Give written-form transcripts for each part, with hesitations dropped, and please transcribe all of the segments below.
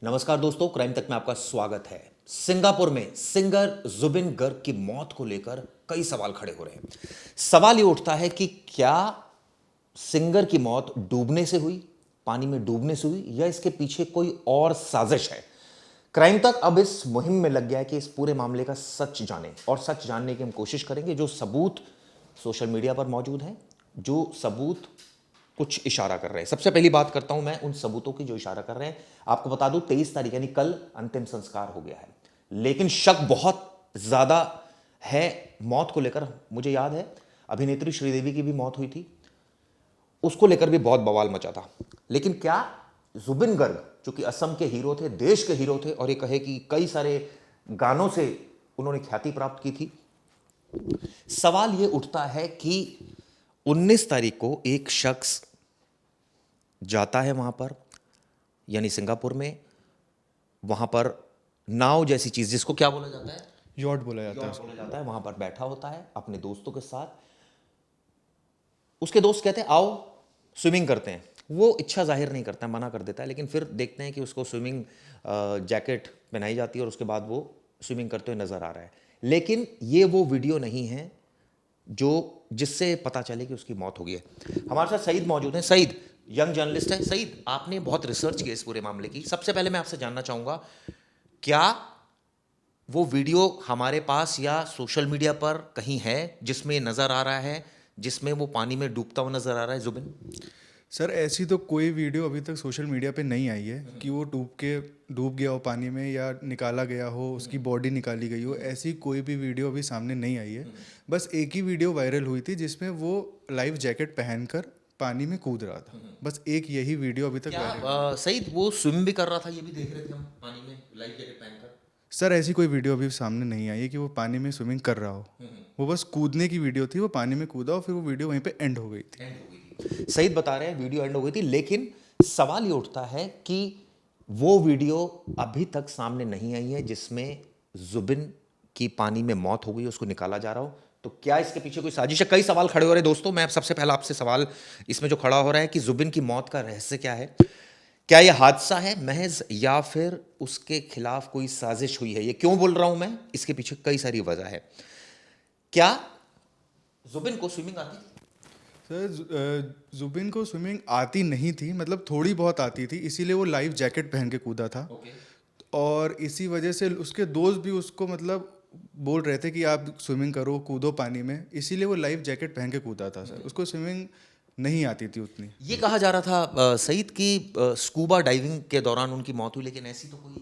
नमस्कार दोस्तों, क्राइम तक में आपका स्वागत है। सिंगापुर में सिंगर जुबिन गर्ग की मौत को लेकर कई सवाल खड़े हो रहे हैं। सवाल ये उठता है कि क्या सिंगर की मौत डूबने से हुई, पानी में डूबने से हुई, या इसके पीछे कोई और साजिश है। क्राइम तक अब इस मुहिम में लग गया है कि इस पूरे मामले का सच जाने, और सच जानने की हम कोशिश करेंगे। जो सबूत सोशल मीडिया पर मौजूद हैं, जो सबूत कुछ इशारा कर रहे हैं। सबसे पहली बात करता हूं मैं उन सबूतों की जो इशारा कर रहे हैं। आपको बता दूं 23 तारीख यानी कल अंतिम संस्कार हो गया है, लेकिन शक बहुत ज्यादा है मौत को लेकर। मुझे याद है अभिनेत्री श्रीदेवी की भी मौत हुई थी, उसको लेकर भी बहुत बवाल मचा था। लेकिन क्या जुबिन गर्ग, जो कि असम के हीरो थे, देश के हीरो थे, और ये कहे कि कई सारे गानों से उन्होंने ख्याति प्राप्त की थी, सवाल ये उठता है कि 19 तारीख को एक शख्स जाता है वहां पर, यानी सिंगापुर में, वहां पर नाव जैसी चीज, जिसको क्या बोला जाता है, यॉट बोला जाता है। वहां पर बैठा होता है अपने दोस्तों के साथ। उसके दोस्त कहते हैं आओ स्विमिंग करते हैं। वो इच्छा जाहिर नहीं करता, मना कर देता है, लेकिन फिर देखते हैं कि उसको स्विमिंग जैकेट पहनाई जाती है और उसके बाद वो स्विमिंग करते हुए नजर आ रहा है। लेकिन ये वो वीडियो नहीं है जो जिससे पता चले कि उसकी मौत हो गई है। हमारे साथ सईद मौजूद हैं। सईद यंग जर्नलिस्ट है। सईद, आपने बहुत रिसर्च की इस पूरे मामले की। सबसे पहले मैं आपसे जानना चाहूंगा, क्या वो वीडियो हमारे पास या सोशल मीडिया पर कहीं है जिसमें नजर आ रहा है, जिसमें वो पानी में डूबता हुआ नजर आ रहा है जुबिन? सर ऐसी तो कोई वीडियो अभी तक सोशल मीडिया पे नहीं आई है कि वो डूब गया हो पानी में या निकाला गया हो, उसकी बॉडी निकाली गई हो। ऐसी कोई भी वीडियो अभी सामने नहीं आई है। बस एक ही वीडियो वायरल हुई थी जिसमें वो लाइफ जैकेट पहनकर पानी में कूद रहा था। बस एक यही वीडियो अभी तक वायरल। सईद वो स्विम भी कर रहा था, ये भी देख रहे थे हम पानी में लाइफ जैकेट पहनकर। सर ऐसी कोई वीडियो अभी सामने नहीं आई है कि वो पानी में स्विमिंग कर रहा हो। वो बस कूदने की वीडियो थी, वो पानी में कूदा और फिर वो वीडियो वहीं पे एंड हो गई थी। सईद बता रहे हैं वीडियो एंड हो गई थी, लेकिन सवाल ये उठता है कि वो वीडियो अभी तक सामने नहीं आई है जिसमें जुबिन की पानी में मौत हो गई, उसको निकाला जा रहा हो। तो क्या इसके पीछे कोई साजिश है? कई सवाल खड़े हो रहे हैं दोस्तों। मैं सबसे पहला आपसे सवाल इसमें जो खड़ा हो रहा है कि जुबिन की मौत का रहस्य क्या है। क्या यह हादसा है महज, या फिर उसके खिलाफ कोई साजिश हुई है? ये क्यों बोल रहा हूं मैं, इसके पीछे कई सारी वजह है। क्या जुबिन को स्विमिंग आती थी? सर जुबिन को स्विमिंग आती नहीं थी, मतलब थोड़ी बहुत आती थी, इसीलिए वो लाइफ जैकेट पहन के कूदा था। और इसी वजह से उसके दोस्त भी उसको मतलब बोल रहे थे कि आप स्विमिंग करो, कूदो पानी में, इसीलिए वो लाइफ जैकेट पहन के कूदा था। सर उसको स्विमिंग नहीं आती थी उतनी। ये कहा जा रहा था सईद की स्कूबा डाइविंग के दौरान उनकी मौत हुई, लेकिन ऐसी तो कोई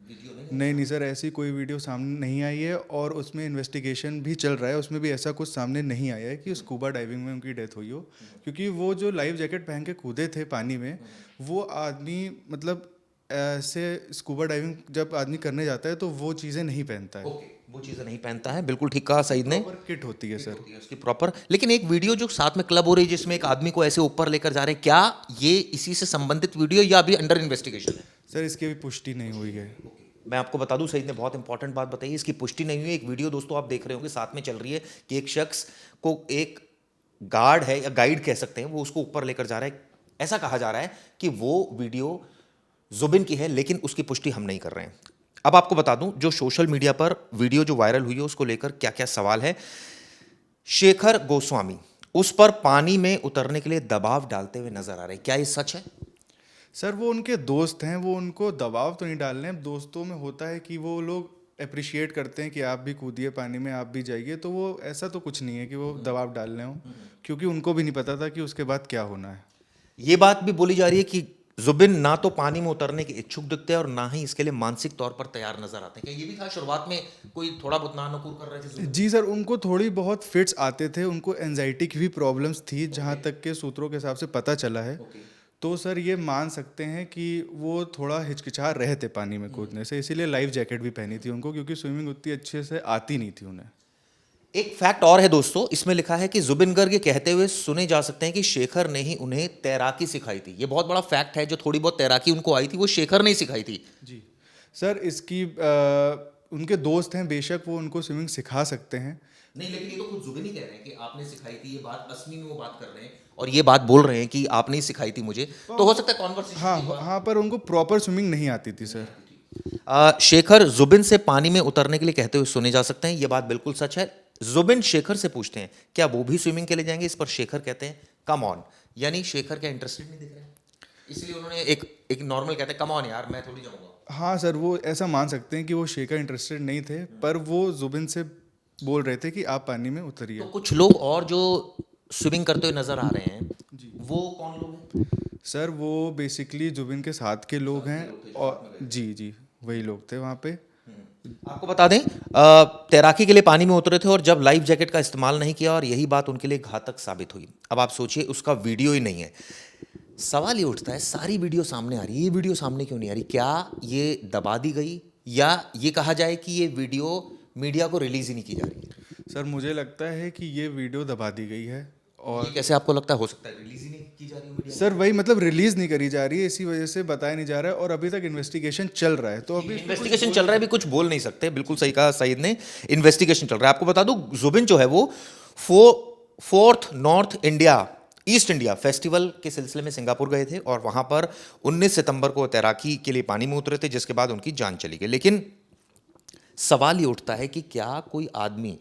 वीडियो नहीं। नहीं सर, ऐसी कोई वीडियो सामने नहीं आई है और उसमें इन्वेस्टिगेशन भी चल रहा है। उसमें भी ऐसा कुछ सामने नहीं आया है कि स्कूबा डाइविंग में उनकी डेथ हुई हो। क्योंकि वो जो लाइफ जैकेट पहन के कूदे थे पानी में, वो आदमी मतलब ऐसे स्कूबा डाइविंग जब आदमी करने जाता है तो वो चीज़ें नहीं पहनता है। वो चीजें नहीं पहनता है, बिल्कुल ठीक कहा सईद ने। प्रॉपर किट होती है सर उसकी प्रॉपर। लेकिन एक वीडियो जो साथ में क्लब हो रही है जिसमें एक आदमी को ऐसे ऊपर लेकर जा रहे हैं, क्या ये इसी से संबंधित वीडियो या अभी अंडर इन्वेस्टिगेशन है? सर इसकी भी पुष्टि नहीं हुई है। मैं आपको बता दूं, सईद ने बहुत इंपॉर्टेंट बात बताई, इसकी पुष्टि नहीं हुई। एक वीडियो दोस्तों आप देख रहे होंगे, साथ में चल रही है कि एक शख्स को एक गार्ड है या गाइड कह सकते हैं, वो उसको ऊपर लेकर जा रहा है। ऐसा कहा जा रहा है कि वो वीडियो जुबिन की है, लेकिन उसकी पुष्टि हम नहीं कर रहे हैं। अब आपको बता दूं, जो सोशल मीडिया पर वीडियो जो वायरल हुई है उसको लेकर क्या क्या सवाल है। शेखर गोस्वामी उस पर पानी में उतरने के लिए दबाव डालते हुए नजर आ रहे हैं, क्या ये सच है? सर वो उनके दोस्त हैं, वो उनको दबाव तो नहीं डाल रहे हैं। दोस्तों में होता है कि वो लोग अप्रिशिएट करते हैं कि आप भी कूदिए पानी में, आप भी जाइए। तो वो ऐसा तो कुछ नहीं है कि वो दबाव डाल रहे हों, क्योंकि उनको भी नहीं पता था कि उसके बाद क्या होना है। ये बात भी बोली जा रही है कि जुबिन ना तो पानी में उतरने के इच्छुक दिखते हैं और ना ही इसके लिए मानसिक तौर पर तैयार नजर आते हैं। क्या ये भी था शुरुआत में कोई थोड़ा बहुत नानुकुर कर रहे थे जुबिन? जी सर, उनको थोड़ी बहुत फिट्स आते थे, उनको एंजाइटी की भी प्रॉब्लम्स थी, जहाँ तक के सूत्रों के हिसाब से पता चला है। तो सर ये मान सकते हैं कि वो थोड़ा हिचकिचा रहे थे पानी में कूदने से, इसीलिए लाइफ जैकेट भी पहनी थी उनको, क्योंकि स्विमिंग उतनी अच्छे से आती नहीं थी उन्हें। एक फैक्ट और है दोस्तों, इसमें लिखा है कि जुबिन गर्ग ये कहते हुए सुने जा सकते हैं कि शेखर ने ही उन्हें तैराकी सिखाई थी। ये बहुत बड़ा फैक्ट है, जो थोड़ी बहुत तैराकी उनको आई थी वो शेखर ने ही सिखाई थी। जी सर, इसकी उनके दोस्त हैं, बेशक वो उनको स्विमिंग सिखा सकते हैं, नहीं, लेकिन ये तो खुद जुबिन ही कह रहे हैं कि आपने सिखाई थी, ये बात असली में वो बात कर रहे हैं और ये बात बोल रहे हैं कि आपने ही सिखाई थी मुझे, तो हो सकता है कॉन्वर्सेशन। हाँ हाँ, पर उनको प्रॉपर स्विमिंग नहीं आती थी सर। शेखर जुबिन से पानी में उतरने के लिए कहते हुए सुने जा सकते हैं, ये बात बिल्कुल सच है। जुबिन शेखर से पूछते हैं क्या वो भी स्विमिंग के लिए जाएंगे, इस पर शेखर कहते हैं कम ऑन, यानी शेखर क्या इंटरेस्टेड नहीं दिख रहे हैं, इसलिए उन्होंने एक नॉर्मल कहते हैं कम ऑन यार मैं थोड़ी जाऊंगा। हाँ सर, वो ऐसा मान सकते हैं कि वो शेखर इंटरेस्टेड नहीं थे, पर वो जुबिन से बोल रहे थे कि आप पानी में उतरिए। तो कुछ लोग और जो स्विमिंग करते हुए नजर आ रहे हैं वो कौन लोग हैं? सर वो बेसिकली जुबिन के साथ के लोग हैं, और जी वही लोग थे वहाँ पे। आपको बता दें तैराकी के लिए पानी में उतरे थे और जब लाइफ जैकेट का इस्तेमाल नहीं किया और यही बात उनके लिए घातक साबित हुई। अब आप सोचिए उसका वीडियो ही नहीं है। सवाल ये उठता है सारी वीडियो सामने आ रही है, ये वीडियो सामने क्यों नहीं आ रही? क्या ये दबा दी गई या ये कहा जाए कि ये वीडियो मीडिया को रिलीज ही नहीं की जा रही है? सर मुझे लगता है कि ये वीडियो दबा दी गई है। और ये कैसे आपको लगता है? हो सकता है रिलीज ही नहीं की जा रही है मीडिया। सर वही मतलब रिलीज नहीं करी जा रही है, इसी वजह से बताया नहीं जा रहा है, और अभी तक इन्वेस्टिगेशन चल रहा है। तो अभी इन्वेस्टिगेशन चल रहा है, अभी कुछ बोल नहीं सकते। बिल्कुल सही कहा सईद ने, इन्वेस्टिगेशन चल रहा है। आपको बता दूं जुबिन जो है वो fourth north India east India festival के सिलसिले में सिंगापुर गए थे और वहां पर 19 सितंबर को तैराकी के लिए पानी में उतरे थे, जिसके बाद उनकी जान चली गई। लेकिन सवाल ये उठता है कि क्या कोई आदमी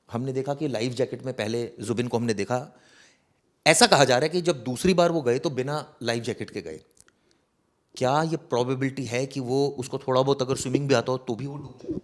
हमने देखा कि लाइफ जैकेट में पहले जुबिन को हमने देखा, ऐसा कहा जा रहा है कि जब दूसरी बार वो गए तो बिना लाइफ जैकेट के गए। क्या ये प्रोबेबिलिटी है कि वो उसको थोड़ा बहुत अगर स्विमिंग भी आता हो तो भी वो डूब जाए?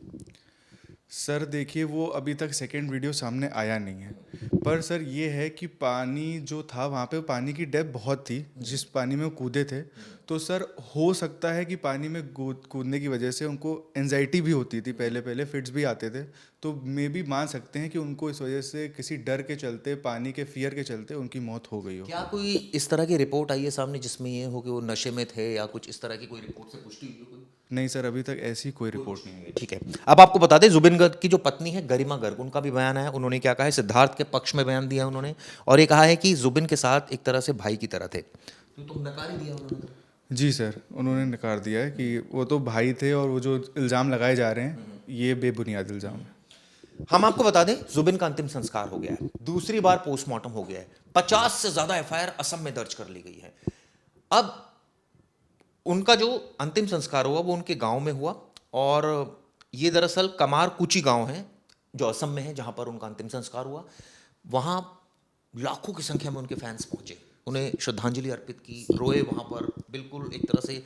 सर देखिए, वो अभी तक सेकंड वीडियो सामने आया नहीं है, पर सर ये है कि पानी जो था वहाँ पे, पानी की डेप्थ बहुत थी जिस पानी में वो कूदे थे। तो सर हो सकता है कि पानी में कूदने की वजह से उनको एंजाइटी भी होती थी, पहले पहले फिट्स भी आते थे। तो मे भी मान सकते हैं कि उनको इस वजह से किसी डर के चलते, पानी के फियर के चलते उनकी मौत हो गई हो। क्या कोई इस तरह की रिपोर्ट आई है सामने जिसमें ये हो कि वो नशे में थे या कुछ इस तरह की कोई रिपोर्ट से पुष्टि हुई हो? नहीं सर, अभी तक ऐसी कोई रिपोर्ट नहीं है। ठीक है, अब आपको बता दें जुबिन गर्ग की जो पत्नी है गरिमा गर्ग, उनका भी बयान आया। उन्होंने क्या कहा है, सिद्धार्थ के पक्ष में बयान दिया उन्होंने और ये कहा है कि जुबिन के साथ एक तरह से भाई की तरह थे। तो तुम नकार ही दिया उन्होंने। जी सर, उन्होंने नकार दिया है कि वो तो भाई थे और वो जो इल्ज़ाम लगाए जा रहे हैं ये बेबुनियाद इल्ज़ाम है। हम आपको बता दें जुबिन का अंतिम संस्कार हो गया है, दूसरी बार पोस्टमार्टम हो गया है, 50 से ज्यादा एफआईआर असम में दर्ज कर ली गई है। अब उनका जो अंतिम संस्कार हुआ वो उनके गांव में हुआ और ये दरअसल कमार कुची गांव है जो असम में है, जहां पर उनका अंतिम संस्कार हुआ। वहां लाखों की संख्या में उनके फैंस पहुंचे, उन्हें श्रद्धांजलि अर्पित की, रोए वहां पर। बिल्कुल एक तरह से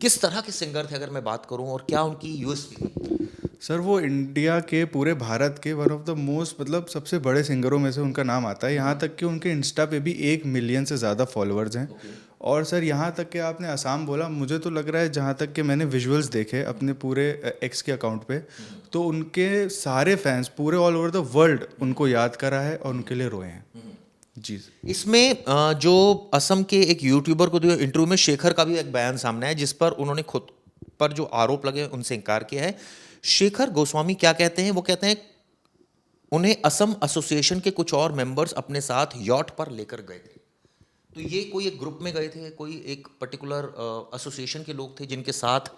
किस तरह के सिंगर थे अगर मैं बात करूं और क्या उनकी यूएसपी थी? सर वो इंडिया के, पूरे भारत के वन ऑफ द मोस्ट, मतलब सबसे बड़े सिंगरों में से उनका नाम आता है। यहाँ तक कि उनके इंस्टा पे भी 1 मिलियन से ज़्यादा फॉलोअर्स हैं। और सर यहाँ तक कि आपने असम बोला, मुझे तो लग रहा है जहाँ तक कि मैंने विजुअल्स देखे अपने पूरे एक्स के अकाउंट पे, तो उनके सारे फैंस पूरे ऑल ओवर द वर्ल्ड उनको याद करा है और उनके लिए रोए हैं। जी। इसमें जो असम के एक यूट्यूबर को दिए इंटरव्यू में शेखर का भी एक बयान सामने आया जिस पर उन्होंने खुद पर जो आरोप लगे उनसे इनकार किया है। शेखर गोस्वामी क्या कहते हैं? वो कहते हैं उन्हें असम एसोसिएशन के कुछ और मेंबर्स अपने साथ यॉट पर लेकर गए थे। तो ये कोई एक ग्रुप में गए थे, कोई एक पर्टिकुलर एसोसिएशन के लोग थे जिनके साथ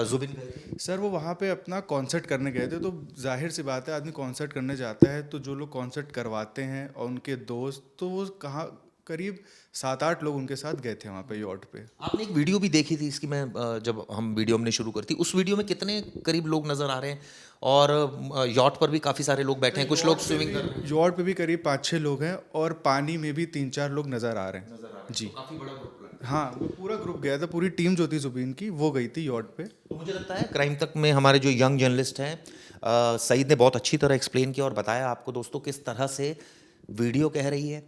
जुबिन गए थे? सर वो वहाँ पे अपना कॉन्सर्ट करने गए थे। तो जाहिर सी बात है, आदमी कॉन्सर्ट करने जाता है तो जो लोग कॉन्सर्ट करवाते हैं और उनके दोस्त, तो वो कहाँ करीब 7-8 लोग उनके साथ गए थे वहाँ पे यॉट पे। आपने एक वीडियो भी देखी थी इसकी, मैं जब हम वीडियो हमने शुरू करी थी, उस वीडियो में कितने करीब लोग नजर आ रहे हैं? और यॉट पर भी काफी सारे लोग बैठे हैं, कुछ लोग स्विमिंग कर रहे हैं। यॉट पे भी करीब 5-6 लोग हैं और पानी में भी 3-4 लोग नज़र आ रहे हैं। जी तो काफी बड़ा ग्रुप है। हाँ, वो पूरा ग्रुप गया था, पूरी टीम जो थी जुबिन की वो गई थी यॉट पे। तो मुझे लगता है क्राइम तक में हमारे जो यंग जर्नलिस्ट हैं सईद ने बहुत अच्छी तरह एक्सप्लेन किया और बताया आपको दोस्तों किस तरह से वीडियो कह रही है,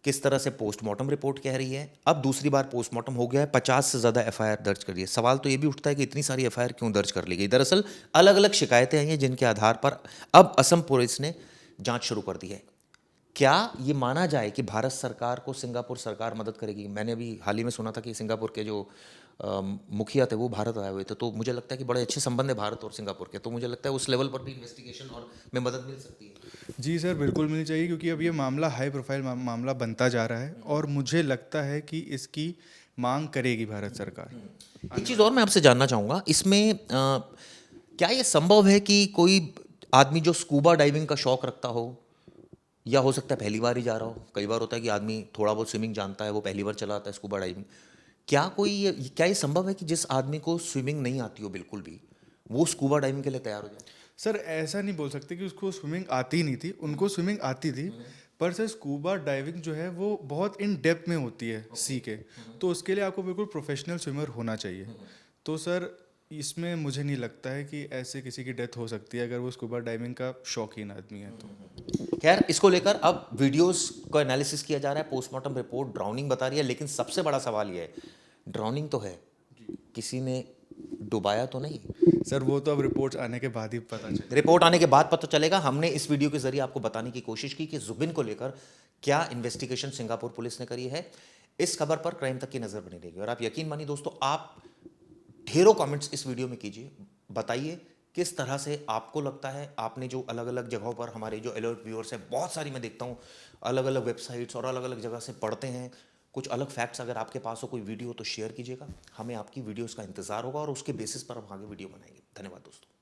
किस तरह से पोस्टमार्टम रिपोर्ट कह रही है। अब दूसरी बार पोस्टमार्टम हो गया है, 50 से ज़्यादा एफआईआर दर्ज कर ली है। सवाल तो ये भी उठता है कि इतनी सारी एफआईआर क्यों दर्ज कर ली गई? दरअसल अलग अलग शिकायतें आई हैं जिनके आधार पर अब असम पुलिस ने जांच शुरू कर दी है। क्या ये माना जाए कि भारत सरकार को सिंगापुर सरकार मदद करेगी? मैंने अभी हाल ही में सुना था कि सिंगापुर के जो मुखिया थे वो भारत आए हुए थे, तो मुझे लगता है कि बड़े अच्छे संबंध है भारत और सिंगापुर के, तो मुझे लगता है उस लेवल पर भी इन्वेस्टिगेशन और में मदद मिल सकती है। जी सर, बिल्कुल मिलनी चाहिए, क्योंकि अब ये मामला हाई प्रोफाइल मामला बनता जा रहा है और मुझे लगता है कि इसकी मांग करेगी भारत सरकार। एक चीज़ और मैं आपसे जानना चाहूँगा, इसमें क्या ये संभव है कि कोई आदमी जो स्कूबा डाइविंग का शौक रखता हो, या हो सकता है पहली बार ही जा रहा हो, कई बार होता है कि आदमी थोड़ा बहुत स्विमिंग जानता है, वो पहली बार चला आता है स्कूबा डाइविंग, क्या ये संभव है कि जिस आदमी को स्विमिंग नहीं आती हो बिल्कुल भी, वो स्कूबा डाइविंग के लिए तैयार हो जाए? सर ऐसा नहीं बोल सकते कि उसको स्विमिंग आती नहीं थी, उनको स्विमिंग आती थी, पर सर स्कूबा डाइविंग जो है वो बहुत इन डेप्थ में होती है सी के, तो उसके लिए आपको बिल्कुल प्रोफेशनल स्विमर होना चाहिए। तो सर इसमें मुझे नहीं लगता है कि ऐसे किसी की डेथ हो सकती है अगर वो स्कूबा डाइविंग का शौकीन आदमी है तो। खैर, इसको लेकर अब वीडियोस का एनालिसिस किया जा रहा है, पोस्टमार्टम रिपोर्ट ड्राउनिंग बता रही है, लेकिन सबसे बड़ा सवाल यह है, ड्राउनिंग तो है, किसी ने डुबाया तो नहीं? सर वो तो अब रिपोर्ट्स आने के बाद ही पता चले। रिपोर्ट आने के बाद पता चलेगा। हमने इस वीडियो के जरिए आपको बताने की कोशिश की कि जुबिन को लेकर क्या इन्वेस्टिगेशन सिंगापुर पुलिस ने करी है। इस खबर पर क्राइम तक की नजर बनी रहेगी और आप यकीन मानिए दोस्तों, आप ढेरों कमेंट्स इस वीडियो में कीजिए, बताइए किस तरह से आपको लगता है। आपने जो अलग अलग जगहों पर, हमारे जो अलर्ट व्यूअर्स हैं, बहुत सारी मैं देखता हूँ अलग अलग वेबसाइट्स और अलग अलग जगह से पढ़ते हैं, कुछ अलग फैक्ट्स अगर आपके पास हो, कोई वीडियो तो शेयर कीजिएगा। हमें आपकी वीडियोस का इंतजार होगा और उसके बेसिस पर हम आगे वीडियो बनाएंगे। धन्यवाद दोस्तों।